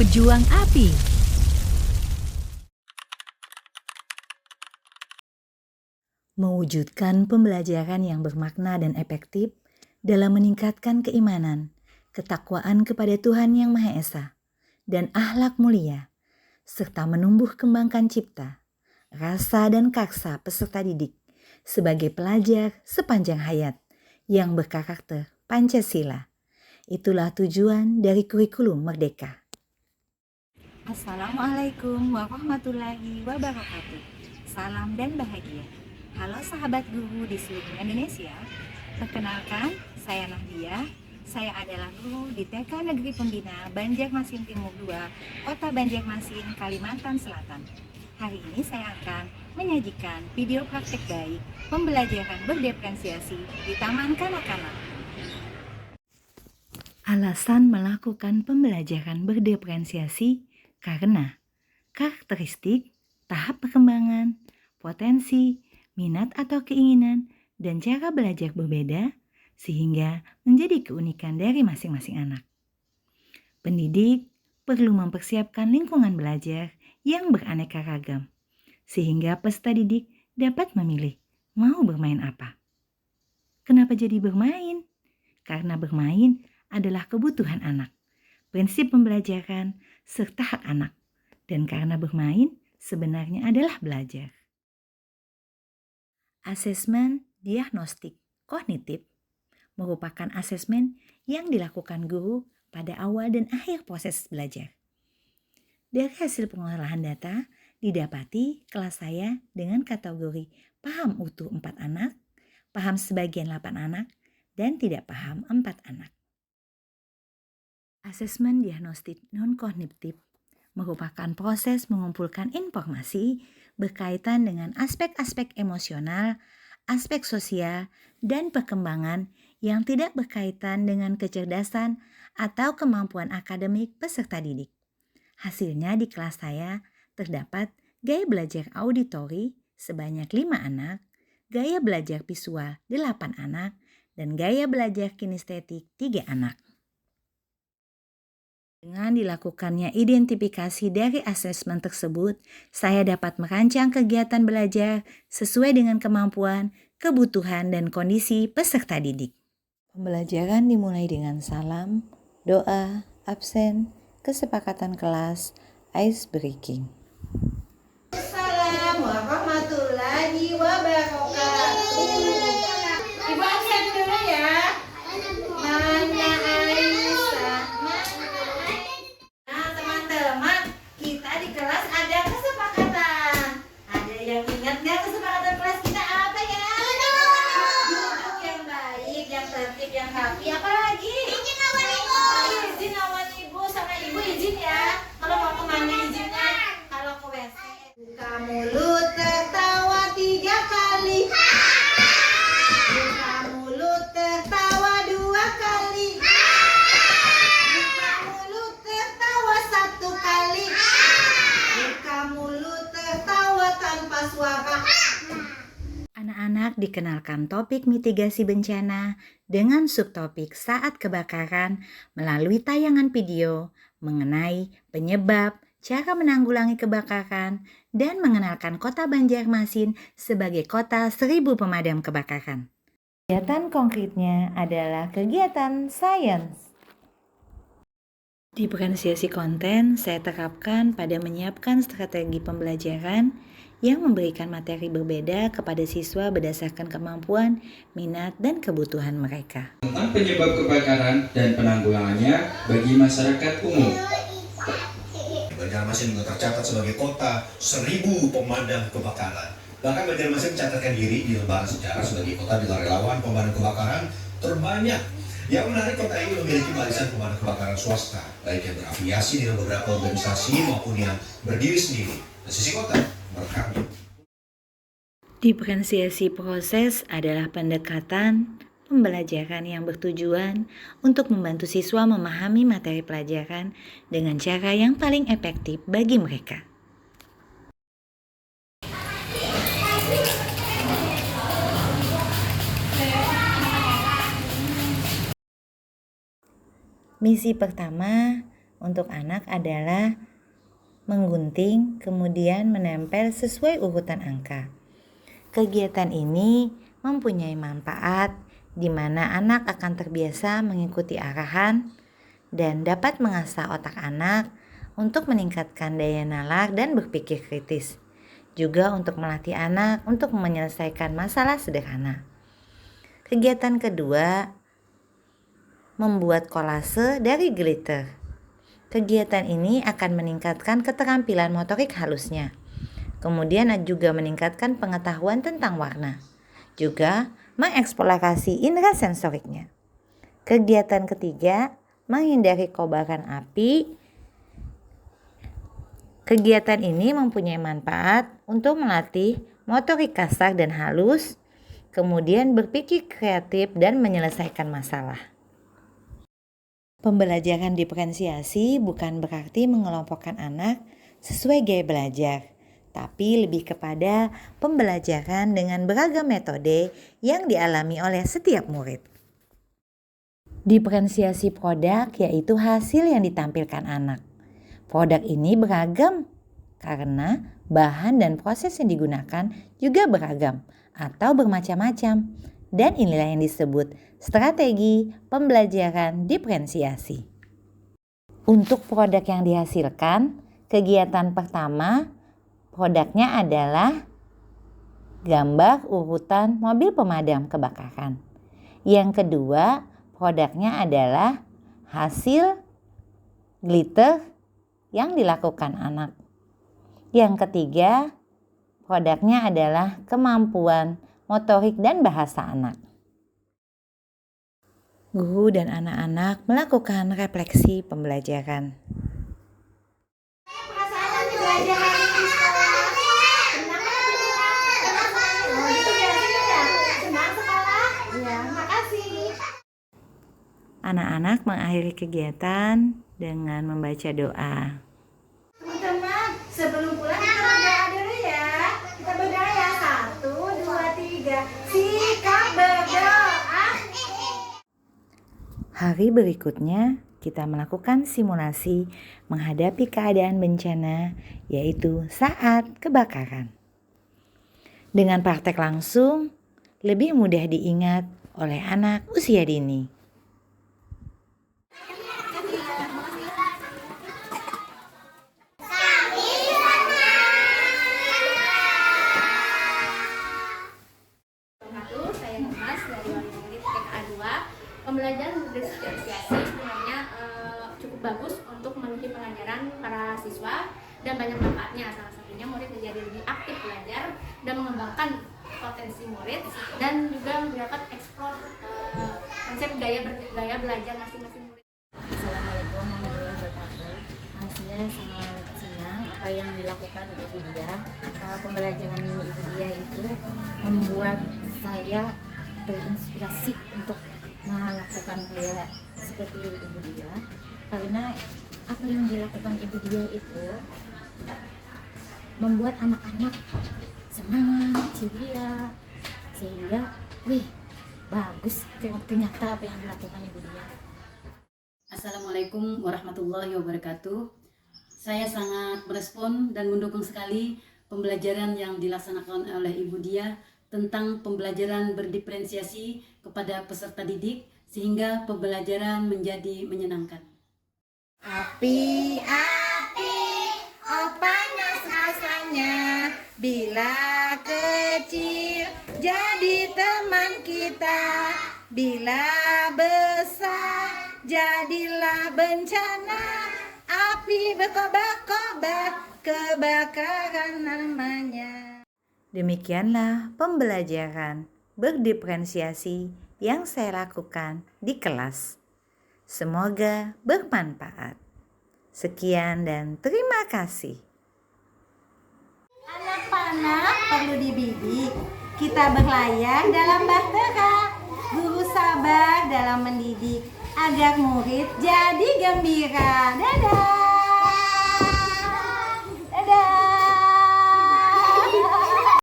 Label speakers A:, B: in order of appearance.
A: Pejuang Api. Mewujudkan pembelajaran yang bermakna dan efektif dalam meningkatkan keimanan, ketakwaan kepada Tuhan Yang Maha Esa, dan akhlak mulia, serta menumbuh kembangkan cipta, rasa dan karsa peserta didik sebagai pelajar sepanjang hayat yang berkarakter Pancasila. Itulah tujuan dari kurikulum Merdeka. Assalamualaikum warahmatullahi wabarakatuh. Salam dan bahagia. Halo sahabat guru di seluruh Indonesia. Perkenalkan, saya Nahdia. Saya adalah guru di TK Negeri Pembina Banjarmasin Timur 2, Kota Banjarmasin, Kalimantan Selatan. Hari ini saya akan menyajikan video praktek baik pembelajaran berdiferensiasi di Taman Kanak-kanak. Alasan melakukan pembelajaran berdiferensiasi karena karakteristik, tahap perkembangan, potensi, minat atau keinginan, dan cara belajar berbeda sehingga menjadi keunikan dari masing-masing anak. Pendidik perlu mempersiapkan lingkungan belajar yang beraneka ragam sehingga peserta didik dapat memilih mau bermain apa. Kenapa jadi bermain? Karena bermain adalah kebutuhan anak, prinsip pembelajaran, serta hak anak. Dan karena bermain sebenarnya adalah belajar. Asesmen diagnostik kognitif merupakan asesmen yang dilakukan guru pada awal dan akhir proses belajar. Dari hasil pengolahan data, didapati kelas saya dengan kategori paham utuh 4 anak, paham sebagian 8 anak, dan tidak paham 4 anak. Asesmen diagnostik non-kognitif merupakan proses mengumpulkan informasi berkaitan dengan aspek-aspek emosional, aspek sosial, dan perkembangan yang tidak berkaitan dengan kecerdasan atau kemampuan akademik peserta didik. Hasilnya di kelas saya terdapat gaya belajar auditori sebanyak 5 anak, gaya belajar visual 8 anak, dan gaya belajar kinestetik 3 anak. Dengan dilakukannya identifikasi dari asesmen tersebut, saya dapat merancang kegiatan belajar sesuai dengan kemampuan, kebutuhan, dan kondisi peserta didik. Pembelajaran dimulai dengan salam, doa, absen, kesepakatan kelas, ice breaking.
B: Assalamualaikum warahmatullahi wabarakatuh. Ibu absen dulu ya. Mana Aisyah? Nah teman-teman, kita di kelas ada kesepakatan. Ada yang ingat gak kesepakatan kelas kita apa ya? Duduk yang baik, yang tertib, yang rapi. Apa lagi? Izin awan ibu sama ibu izin ya. Kalau mau kemana izinnya? Kalau ke WC. Buka mulut tertawa 3 kali. Buka mulut tertawa 2 kali. Buka mulut tertawa 1 kali. Buka mulut tertawa tanpa suara.
A: Anak-anak dikenalkan topik mitigasi bencana dengan subtopik saat kebakaran melalui tayangan video mengenai penyebab, cara menanggulangi kebakaran, dan mengenalkan kota Banjarmasin sebagai kota 1000 pemadam kebakaran. Kegiatan konkretnya adalah kegiatan sains. Diferensiasi konten saya terapkan pada menyiapkan strategi pembelajaran yang memberikan materi berbeda kepada siswa berdasarkan kemampuan, minat, dan kebutuhan mereka.
C: Tentang penyebab kebakaran dan penanggulangannya bagi masyarakat umum.
D: Banjarmasin juga tercatat sebagai kota 1000 pemadam kebakaran. Bahkan Banjarmasin mencatatkan diri di lembaran sejarah sebagai kota dengan relawan pemadam kebakaran terbanyak. Yang menarik, kota ini memiliki barisan pemadam kebakaran swasta, baik yang berafiliasi dengan beberapa organisasi maupun yang berdiri sendiri. Di sisi kota merekam.
A: Diferensiasi proses adalah pendekatan pembelajaran yang bertujuan untuk membantu siswa memahami materi pelajaran dengan cara yang paling efektif bagi mereka. Misi pertama, untuk anak adalah menggunting, kemudian menempel sesuai urutan angka. Kegiatan ini mempunyai manfaat di mana anak akan terbiasa mengikuti arahan dan dapat mengasah otak anak untuk meningkatkan daya nalar dan berpikir kritis. Juga untuk melatih anak untuk menyelesaikan masalah sederhana. Kegiatan kedua, membuat kolase dari glitter. Kegiatan ini akan meningkatkan keterampilan motorik halusnya. Kemudian juga meningkatkan pengetahuan tentang warna. Juga mengeksplorasi indera sensoriknya. Kegiatan ketiga, menghindari kobaran api. Kegiatan ini mempunyai manfaat untuk melatih motorik kasar dan halus, kemudian berpikir kreatif dan menyelesaikan masalah. Pembelajaran diferensiasi bukan berarti mengelompokkan anak sesuai gaya belajar, tapi lebih kepada pembelajaran dengan beragam metode yang dialami oleh setiap murid. Diferensiasi produk yaitu hasil yang ditampilkan anak. Produk ini beragam karena bahan dan proses yang digunakan juga beragam atau bermacam-macam. Dan inilah yang disebut strategi pembelajaran diferensiasi. Untuk produk yang dihasilkan, kegiatan pertama produknya adalah gambar urutan mobil pemadam kebakaran. Yang kedua, produknya adalah hasil glitter yang dilakukan anak. Yang ketiga, produknya adalah kemampuan motorik dan bahasa anak. Guru dan anak-anak melakukan refleksi pembelajaran.
B: Perasaan nih belajar hari ini di sekolah. Senang banget di rumah. Oh gitu ya. Senang sekolah? Iya, makasih.
A: Anak-anak mengakhiri kegiatan dengan membaca doa.
B: Teman-teman, sebelum pulang kita berdoa dulu ya. Kita berdoa ya. 1, 2, 3. Sikap berdoa.
A: Hari berikutnya kita melakukan simulasi menghadapi keadaan bencana, yaitu saat kebakaran. Dengan praktek langsung, lebih mudah diingat oleh anak usia dini.
E: Saya Mas dari Wali Murid TKA 2. Pembelajaran diferensiasi sebenarnya cukup bagus untuk memenuhi pelajaran para siswa dan banyak manfaatnya. Salah satunya murid menjadi lebih aktif belajar dan mengembangkan potensi murid dan juga dapat eksplor konsep gaya belajar masing-masing murid.
F: Assalamualaikum warahmatullahi wabarakatuh. Saya sangat senang apa yang dilakukan Ibu Dia. Pembelajaran Ibu Dia itu membuat saya terinspirasi untuk melakukan gaya seperti Ibu Dia, karena apa yang dilakukan Ibu Dia itu membuat anak-anak semangat, ceria, sehingga bagus ternyata apa yang dilakukan Ibu Dia.
G: Assalamualaikum warahmatullahi wabarakatuh. Saya sangat merespon dan mendukung sekali pembelajaran yang dilaksanakan oleh Ibu Dia tentang pembelajaran berdiferensiasi kepada peserta didik sehingga pembelajaran menjadi menyenangkan.
B: Api, oh panas rasanya bila kecil jadi teman kita, bila besar jadilah bencana. Api berkobar-kobar, kebakaran namanya.
A: Demikianlah pembelajaran berdiferensiasi yang saya lakukan di kelas. Semoga bermanfaat. Sekian dan terima kasih.
B: Anak-anak perlu dibidik. Kita berlayar dalam bahtera. Guru sabar dalam mendidik agar murid jadi gembira. Dadah.